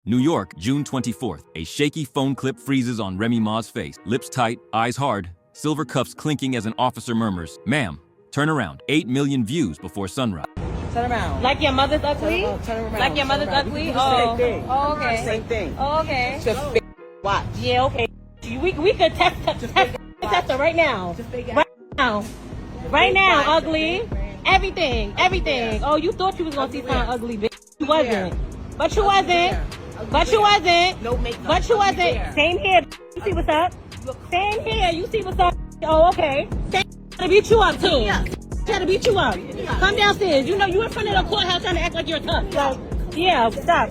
New York, June 24th. A shaky phone clip freezes on Remy Ma's face. Lips tight, eyes hard, silver cuffs clinking as an officer murmurs, "Ma'am, turn around." 8 million views before sunrise. Turn around. Like your mother's ugly? Turn around. Like your mother's ugly? Same thing. Oh, okay. Same thing. Oh, okay. Just watch. Yeah, okay. We could test her right now. Right now. Right now, ugly. Everything. Oh, you thought you was gonna see something ugly, bitch. You wasn't. But you wasn't. But you wasn't. No makeup. But you wasn't. Same here. You see what's up? Same here. You see what's up? Oh, okay. Same. Trying to beat you up too. Trying to beat you up. Come downstairs. You know you in front of the courthouse trying to act like you're tough. Like, yeah, stop.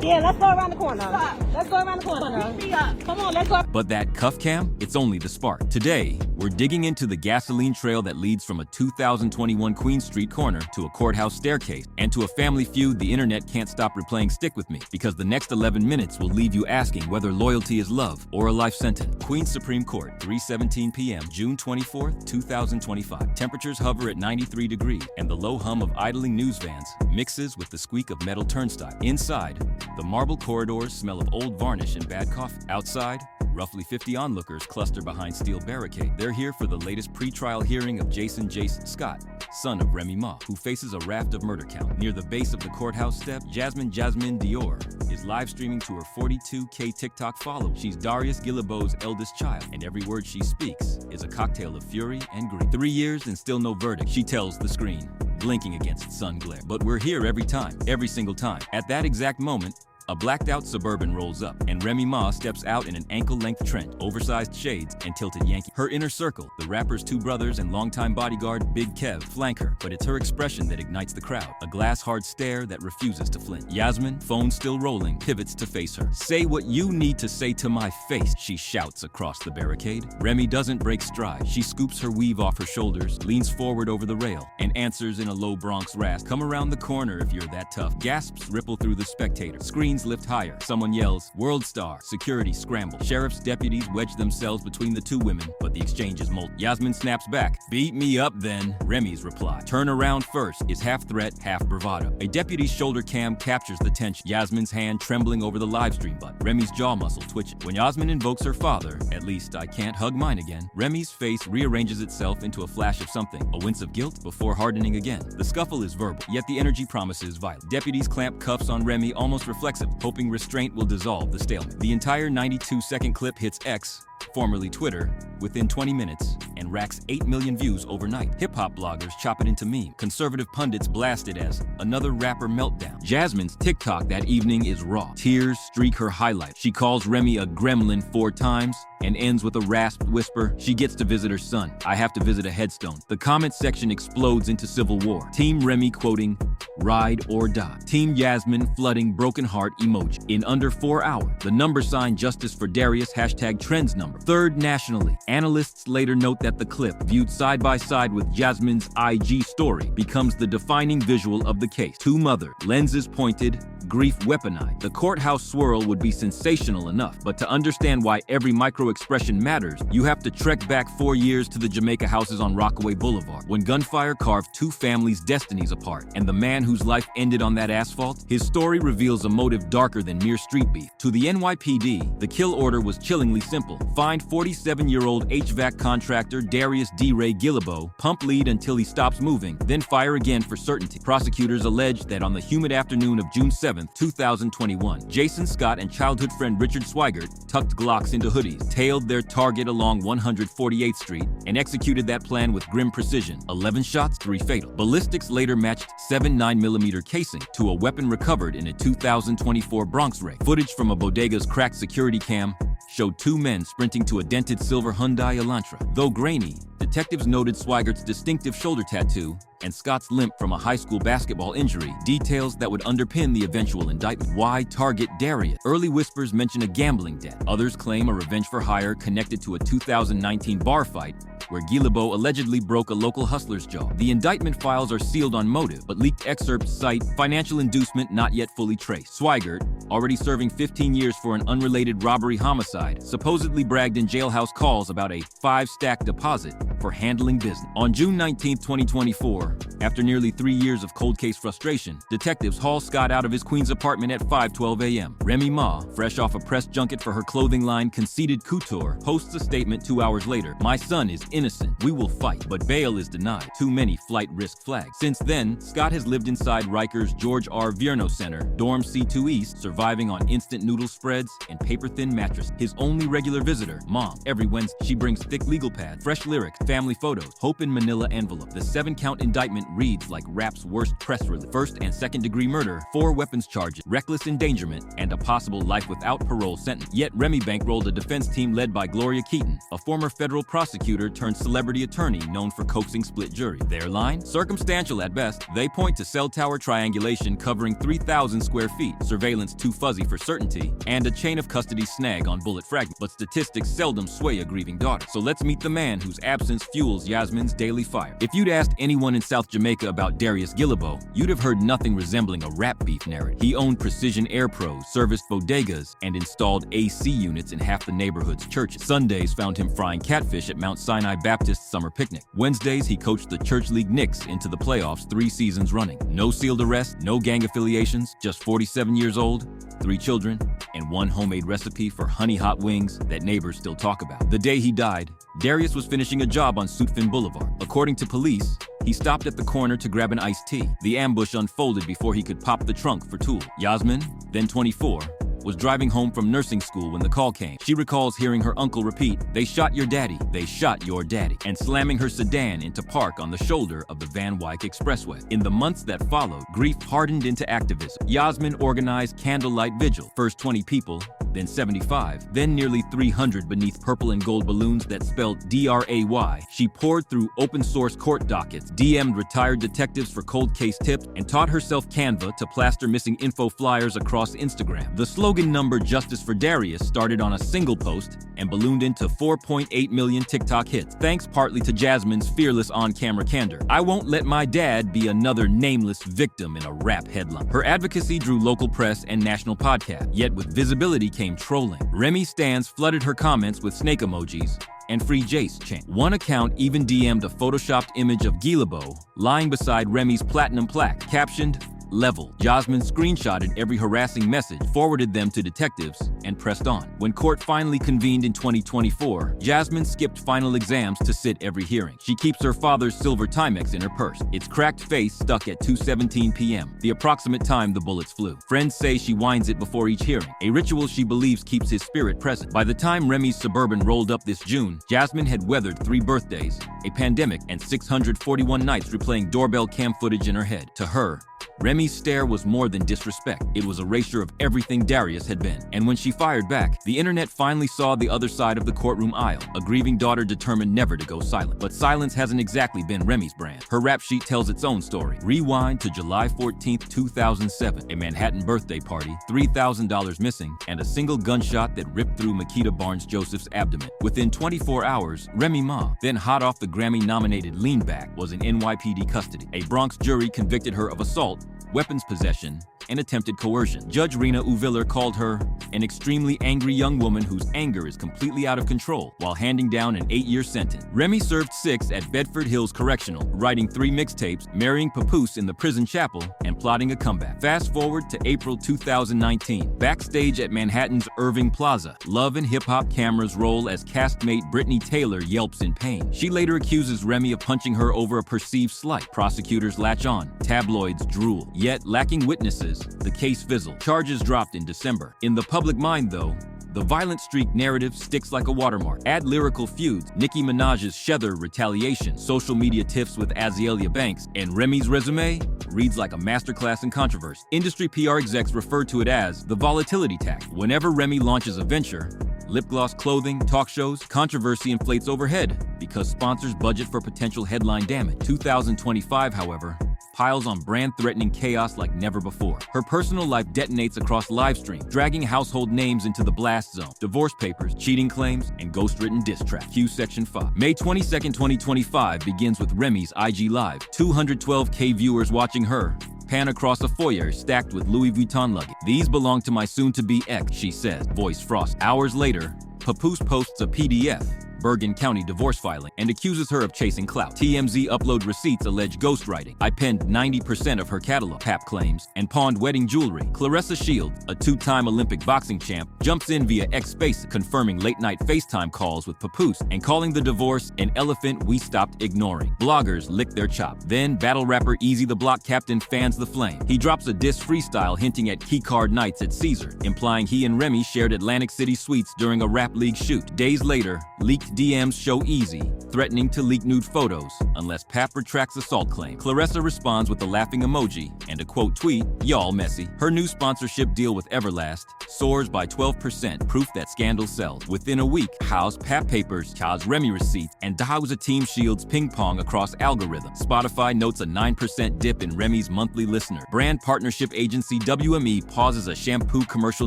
Yeah, let's go around the corner. Let's go around the corner. Come on, let's go. But that cuff cam, it's only the spark. Today, we're digging into the gasoline trail that leads from a 2021 Queen Street corner to a courthouse staircase and to a family feud the internet can't stop replaying Stick With Me, because the next 11 minutes will leave you asking whether loyalty is love or a life sentence. Queens Supreme Court, 3:17 p.m., June 24th, 2025. Temperatures hover at 93 degrees, and the low hum of idling news vans mixes with the squeak of metal turnstile. Inside, the marble corridors smell of old varnish and bad coffee. Outside, roughly 50 onlookers cluster behind steel barricade. They're here for the latest pre-trial hearing of Jason Scott, son of Remy Ma, who faces a raft of murder count. Near the base of the courthouse step, Jasmine Dior is live streaming to her 42K TikTok followers. She's Darius Guillebeau's eldest child, and every word she speaks is a cocktail of fury and grief. 3 years and still no verdict, she tells the screen, blinking against sun glare. But we're here every time, every single time. At that exact moment, a blacked-out Suburban rolls up, and Remy Ma steps out in an ankle-length trench, oversized shades, and tilted Yankee. Her inner circle, the rapper's two brothers and longtime bodyguard Big Kev, flank her, but it's her expression that ignites the crowd, a glass-hard stare that refuses to flinch. Yasmin, phone still rolling, pivots to face her. "Say what you need to say to my face," she shouts across the barricade. Remy doesn't break stride. She scoops her weave off her shoulders, leans forward over the rail, and answers in a low Bronx rasp, "Come around the corner if you're that tough." Gasps ripple through the spectator. Screens lift higher. Someone yells, "World Star." Security scramble. Sheriff's deputies wedge themselves between the two women, but the exchange is molten. Yasmin snaps back. "Beat me up then." Remy's reply, "Turn around first," is half threat, half bravado. A deputy's shoulder cam captures the tension, Yasmin's hand trembling over the live stream button, Remy's jaw muscle twitching. When Yasmin invokes her father, "At least I can't hug mine again," Remy's face rearranges itself into a flash of something, a wince of guilt before hardening again. The scuffle is verbal, yet the energy promises violence. Deputies clamp cuffs on Remy almost reflexive, hoping restraint will dissolve the stalemate. The entire 92-second clip hits X, formerly Twitter, within 20 minutes and racks 8 million views overnight. Hip-hop bloggers chop it into meme. Conservative pundits blast it as another rapper meltdown. Jasmine's TikTok that evening is raw. Tears streak her highlight. She calls Remy a gremlin 4 times and ends with a rasped whisper. She gets to visit her son. "I have to visit a headstone." The comment section explodes into civil war. Team Remy quoting, "Ride or die." Team Yasmin flooding broken heart emoji. In under 4 hours, the number sign Justice for Darius #trends number. 3rd nationally. Analysts later note that the clip, viewed side by side with Jasmine's IG story, becomes the defining visual of the case. Two mothers, lenses pointed, grief weaponized. The courthouse swirl would be sensational enough, but to understand why every micro-expression matters, you have to trek back 4 years to the Jamaica houses on Rockaway Boulevard, when gunfire carved 2 families' destinies apart, and the man whose life ended on that asphalt, his story reveals a motive darker than mere street beef. To the NYPD, the kill order was chillingly simple. Find 47-year-old HVAC contractor Darius Ray Guillebeau, pump lead until he stops moving, then fire again for certainty. Prosecutors allege that on the humid afternoon of June 7th, 2021, Jason Scott and childhood friend Richard Swigert tucked Glocks into hoodies, tailed their target along 148th Street, and executed that plan with grim precision. 11 shots, 3 fatal. Ballistics later matched 7 9mm casing to a weapon recovered in a 2024 Bronx raid. Footage from a bodega's cracked security cam showed 2 men sprinting to a dented silver Hyundai Elantra. Though grainy, detectives noted Swigert's distinctive shoulder tattoo and Scott's limp from a high school basketball injury, details that would underpin the eventual indictment. Why target Darius? Early whispers mention a gambling debt. Others claim a revenge for hire connected to a 2019 bar fight where Guillebeau allegedly broke a local hustler's jaw. The indictment files are sealed on motive, but leaked excerpts cite financial inducement not yet fully traced. Swigert, already serving 15 years for an unrelated robbery homicide, supposedly bragged in jailhouse calls about a 5-stack deposit for handling business. On June 19, 2024, after nearly 3 years of cold case frustration, detectives haul Scott out of his Queens apartment at 5:12 a.m. Remy Ma, fresh off a press junket for her clothing line Conceited Couture, posts a statement 2 hours later. "My son is innocent. We will fight." But bail is denied. Too many flight risk flags. Since then, Scott has lived inside Rikers George R. Vierno Center, Dorm C2 East, surviving on instant noodle spreads and paper-thin mattress. His only regular visitor, Mom. Every Wednesday, she brings thick legal pads, fresh lyrics, family photos, hope in manila envelope. The 7-count indictment reads like rap's worst press release. First and second-degree murder, 4 weapons charges, reckless endangerment, and a possible life without parole sentence. Yet Remy bankrolled a defense team led by Gloria Keaton, a former federal prosecutor turned celebrity attorney known for coaxing split jury. Their line? Circumstantial at best. They point to cell tower triangulation covering 3,000 square feet, surveillance too fuzzy for certainty, and a chain of custody snag on bullet fragments. But statistics seldom sway a grieving daughter. So let's meet the man whose absence fuels Yasmin's daily fire. If you'd asked anyone in South Jamaica about Darius Guillebeau, you'd have heard nothing resembling a rap beef narrative. He owned Precision Air Pros, serviced bodegas, and installed AC units in half the neighborhood's churches. Sundays found him frying catfish at Mount Sinai Baptist summer picnic. Wednesdays, he coached the Church League Knicks into the playoffs 3 seasons running. No sealed arrests, no gang affiliations, just 47 years old, 3 children, and 1 homemade recipe for honey hot wings that neighbors still talk about. The day he died, Darius was finishing a job on Sutphin Boulevard. According to police, he stopped at the corner to grab an iced tea. The ambush unfolded before he could pop the trunk for tool. Yasmin, then 24, was driving home from nursing school when the call came. She recalls hearing her uncle repeat, "They shot your daddy, they shot your daddy," and slamming her sedan into park on the shoulder of the Van Wyck Expressway. In the months that followed, grief hardened into activism. Yasmin organized candlelight vigil, first 20 people, then 75, then nearly 300 beneath purple and gold balloons that spelled DRAY. She poured through open source court dockets, DM'd retired detectives for cold case tips, and taught herself Canva to plaster missing info flyers across Instagram. The slogan number Justice for Darius started on a single post and ballooned into 4.8 million TikTok hits, thanks partly to Jasmine's fearless on-camera candor. "I won't let my dad be another nameless victim in a rap headline." Her advocacy drew local press and national podcasts, yet with visibility came trolling. Remy stans flooded her comments with snake emojis and Free Jace chant. One account even DM'd a photoshopped image of Guillebeau lying beside Remy's platinum plaque, captioned, "Level." Jasmine screenshotted every harassing message, forwarded them to detectives, and pressed on. When court finally convened in 2024, Jasmine skipped final exams to sit every hearing. She keeps her father's silver Timex in her purse, its cracked face stuck at 2:17 p.m., the approximate time the bullets flew. Friends say she winds it before each hearing, a ritual she believes keeps his spirit present. By the time Remy's Suburban rolled up this June, Jasmine had weathered 3 birthdays, a pandemic, and 641 nights replaying doorbell cam footage in her head. To her, Remy's stare was more than disrespect. It was erasure of everything Darius had been. And when she fired back, the internet finally saw the other side of the courtroom aisle, a grieving daughter determined never to go silent. But silence hasn't exactly been Remy's brand. Her rap sheet tells its own story. Rewind to July 14th, 2007, a Manhattan birthday party, $3,000 missing, and a single gunshot that ripped through Makita Barnes-Joseph's abdomen. Within 24 hours, Remy Ma, then hot off the Grammy-nominated Lean Back, was in NYPD custody. A Bronx jury convicted her of assault, weapons possession, and attempted coercion. Judge Rena Uviller called her an extremely angry young woman whose anger is completely out of control, while handing down an 8-year sentence. Remy served 6 at Bedford Hills Correctional, writing 3 mixtapes, marrying Papoose in the prison chapel, and plotting a comeback. Fast forward to April 2019. Backstage at Manhattan's Irving Plaza, Love and Hip Hop cameras roll as castmate Brittany Taylor yelps in pain. She later accuses Remy of punching her over a perceived slight. Prosecutors latch on. Tabloids drool. Yet, lacking witnesses, the case fizzled. Charges dropped in December. In the public mind, though, the violent streak narrative sticks like a watermark. Add lyrical feuds, Nicki Minaj's Shether retaliation, social media tiffs with Azealia Banks, and Remy's resume reads like a masterclass in controversy. Industry PR execs refer to it as the volatility tax. Whenever Remy launches a venture, lip gloss clothing, talk shows, controversy inflates overhead because sponsors budget for potential headline damage. 2025, however, piles on brand-threatening chaos like never before. Her personal life detonates across live stream, dragging household names into the blast zone. Divorce papers, cheating claims, and ghost-written diss track. Q Section 5. May 22nd, 2025 begins with Remy's IG Live. 212K viewers watching her pan across a foyer stacked with Louis Vuitton luggage. "These belong to my soon-to-be ex," she says, voice frost. Hours later, Papoose posts a PDF Bergen County divorce filing, and accuses her of chasing clout. TMZ upload receipts allege ghostwriting. I penned 90% of her catalog, Pap claims, and pawned wedding jewelry. Claressa Shields, a two-time Olympic boxing champ, jumps in via X-Space, confirming late-night FaceTime calls with Papoose and calling the divorce an elephant we stopped ignoring. Bloggers lick their chop. Then battle rapper Easy the Block Captain fans the flame. He drops a diss freestyle hinting at keycard nights at Caesar, implying he and Remy shared Atlantic City suites during a rap league shoot. Days later, leaked DMs show Easy threatening to leak nude photos unless Pap retracts assault claim. Claressa responds with a laughing emoji and a quote tweet, "Y'all messy." Her new sponsorship deal with Everlast soars by 12%, proof that scandal sells. Within a week, How's Pap papers, Chaz Remy receipts, and How's a Team Shields ping pong across algorithms. Spotify notes a 9% dip in Remy's monthly listener. Brand partnership agency WME pauses a shampoo commercial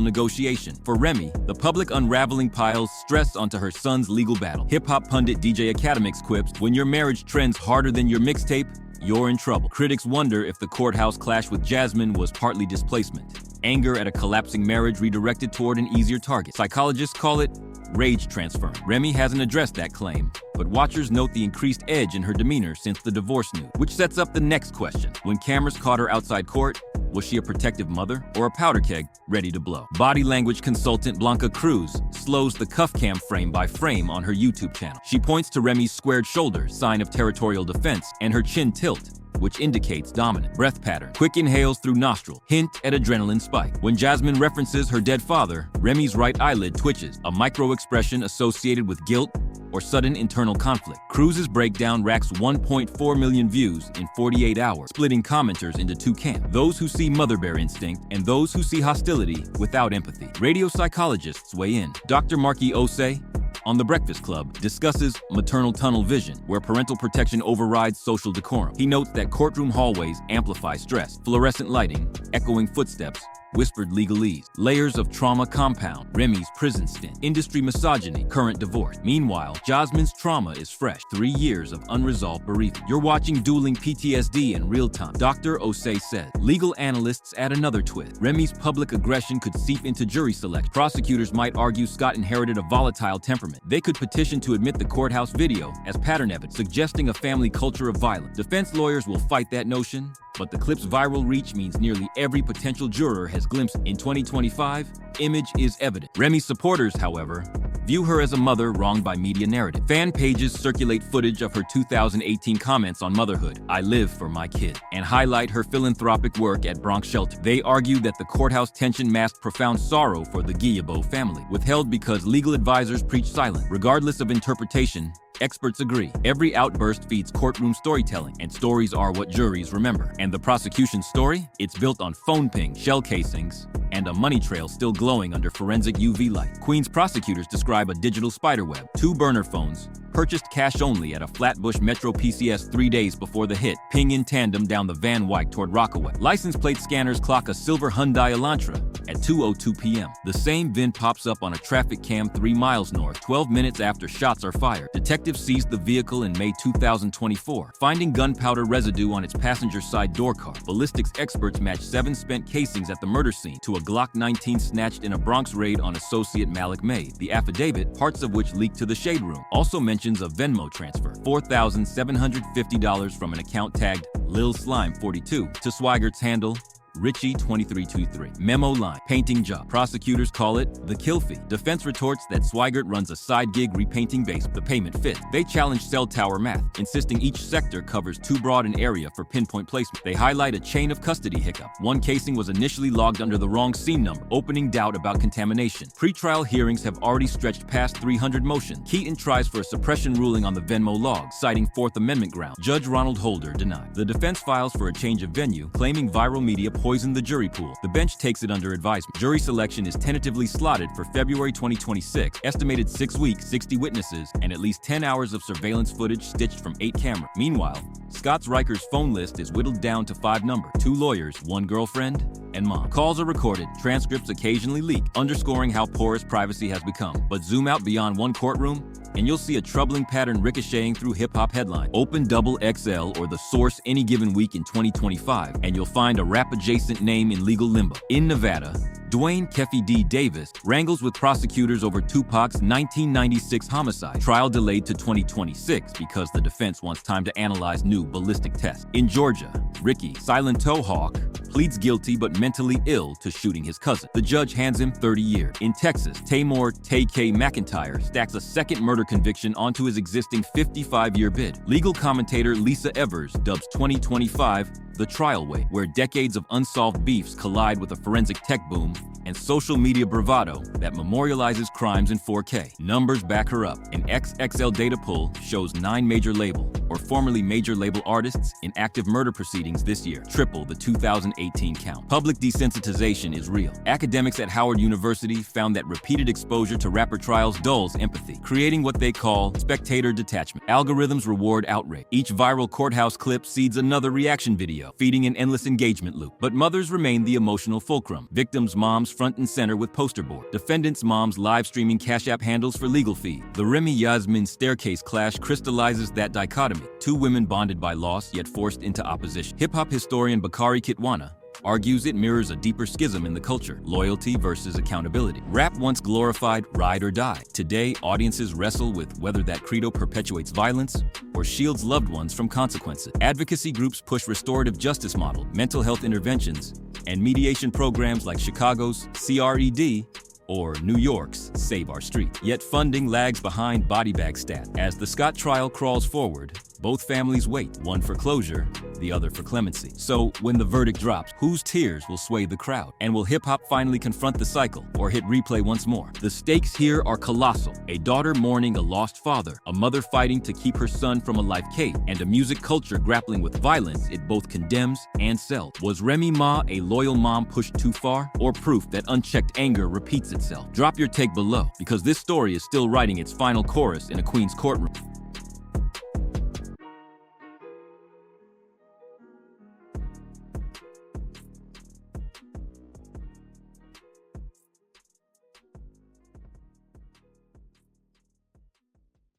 negotiation. For Remy, the public unraveling piles stress onto her son's legal battle. Hip-hop pundit DJ Academics quips, "When your marriage trends harder than your mixtape, you're in trouble." Critics wonder if the courthouse clash with Jasmine was partly displacement. Anger at a collapsing marriage redirected toward an easier target. Psychologists call it rage transfer. Remy hasn't addressed that claim, but watchers note the increased edge in her demeanor since the divorce news, which sets up the next question. When cameras caught her outside court, was she a protective mother or a powder keg ready to blow? Body language consultant Blanca Cruz slows the cuff cam frame by frame on her YouTube channel. She points to Remy's squared shoulders, sign of territorial defense, and her chin tilt, which indicates dominant. Breath pattern. Quick inhales through nostril. Hint at adrenaline spike. When Jasmine references her dead father, Remy's right eyelid twitches, a micro-expression associated with guilt or sudden internal conflict. Cruz's breakdown racks 1.4 million views in 48 hours, splitting commenters into two camps: those who see mother bear instinct and those who see hostility without empathy. Radio psychologists weigh in. Dr. Marky Osei on The Breakfast Club discusses maternal tunnel vision, where parental protection overrides social decorum. He notes that courtroom hallways amplify stress. Fluorescent lighting, echoing footsteps, whispered legalese. Layers of trauma compound. Remy's prison stint. Industry misogyny. Current divorce. Meanwhile, Jasmine's trauma is fresh. 3 years of unresolved bereavement. You're watching dueling PTSD in real time. Dr. Osei says. Legal analysts add another twist. Remy's public aggression could seep into jury selection. Prosecutors might argue Scott inherited a volatile temperament. They could petition to admit the courthouse video as pattern evidence, suggesting a family culture of violence. Defense lawyers will fight that notion, but the clip's viral reach means nearly every potential juror has glimpsed. In 2025, image is evident. Remy's supporters, however, view her as a mother wronged by media narrative. Fan pages circulate footage of her 2018 comments on motherhood, "I live for my kid," and highlight her philanthropic work at Bronx shelter. They argue that the courthouse tension masked profound sorrow for the Guilbeault family, withheld because legal advisors preach silence. Regardless of interpretation, experts agree. Every outburst feeds courtroom storytelling, and stories are what juries remember. And the prosecution's story? It's built on phone ping, shell casings, and a money trail still glowing under forensic UV light. Queens prosecutors describe a digital spiderweb, 2 burner phones, purchased cash only at a Flatbush Metro PCS 3 days before the hit, ping in tandem down the Van Wyck toward Rockaway. License plate scanners clock a silver Hyundai Elantra at 2:02 p.m. The same VIN pops up on a traffic cam 3 miles north, 12 minutes after shots are fired. Detectives seized the vehicle in May 2024, finding gunpowder residue on its passenger side door car. Ballistics experts matched 7 spent casings at the murder scene to a Glock 19 snatched in a Bronx raid on associate Malik May. The affidavit, parts of which leaked to the Shade Room, also mentions a Venmo transfer, $4,750 from an account tagged Lil Slime 42 to Swigert's handle Richie 2323. Memo line, painting job. Prosecutors call it the kill fee. Defense retorts that Swigert runs a side gig repainting base. The payment fit. They challenge cell tower math, insisting each sector covers too broad an area for pinpoint placement. They highlight a chain of custody hiccup. One casing was initially logged under the wrong scene number, opening doubt about contamination. Pretrial hearings have already stretched past 300 motions. Keaton tries for a suppression ruling on the Venmo log, citing Fourth Amendment grounds. Judge Ronald Holder denied. The defense files for a change of venue, claiming viral media poisoned the jury pool. The bench takes it under advisement. Jury selection is tentatively slotted for February 2026. Estimated 6 weeks, 60 witnesses, and at least 10 hours of surveillance footage stitched from 8 cameras. Meanwhile, Scott's Riker's phone list is whittled down to 5 numbers: 2 lawyers, 1 girlfriend, and mom. Calls are recorded, transcripts occasionally leak, underscoring how porous privacy has become. But zoom out beyond one courtroom, and you'll see a troubling pattern ricocheting through hip-hop headlines. Open Double XL or The Source any given week in 2025, and you'll find a rap-adjacent name in legal limbo. In Nevada, Dwayne "Keffy D. Davis wrangles with prosecutors over Tupac's 1996 homicide. Trial delayed to 2026 because the defense wants time to analyze new ballistic tests. In Georgia, Ricky Silent Toe Hawk pleads guilty but mentally ill to shooting his cousin. The judge hands him 30 years. In Texas, Tamor Tay K. McIntyre stacks a second murder conviction onto his existing 55-year bid. Legal commentator Lisa Evers dubs 2025 the trial way, where decades of unsolved beefs collide with a forensic tech boom and social media bravado that memorializes crimes in 4K. Numbers back her up. An XXL data poll shows 9 major label, or formerly major label artists in active murder proceedings this year, triple the 2018 count. Public desensitization is real. Academics at Howard University found that repeated exposure to rapper trials dulls empathy, creating what they call spectator detachment. Algorithms reward outrage. Each viral courthouse clip seeds another reaction video, feeding an endless engagement loop. But mothers remain the emotional fulcrum. Victims' moms front and center with poster board. Defendants' moms live streaming Cash App handles for legal fees. The Remy Yasmin staircase clash crystallizes that dichotomy. 2 women bonded by loss yet forced into opposition. Hip-hop historian Bakari Kitwana argues it mirrors a deeper schism in the culture: loyalty versus accountability. Rap once glorified ride or die. Today, audiences wrestle with whether that credo perpetuates violence or shields loved ones from consequences. Advocacy groups push restorative justice model, mental health interventions, and mediation programs like Chicago's CRED or New York's Save Our Street. Yet funding lags behind body bag stat. As the Scott trial crawls forward, both families wait, one for closure, the other for clemency. So when the verdict drops, whose tears will sway the crowd? And will hip-hop finally confront the cycle or hit replay once more? The stakes here are colossal. A daughter mourning a lost father, a mother fighting to keep her son from a life cage, and a music culture grappling with violence it both condemns and sells. Was Remy Ma a loyal mom pushed too far, or proof that unchecked anger repeats itself? Drop your take below, because this story is still writing its final chorus in a queen's courtroom.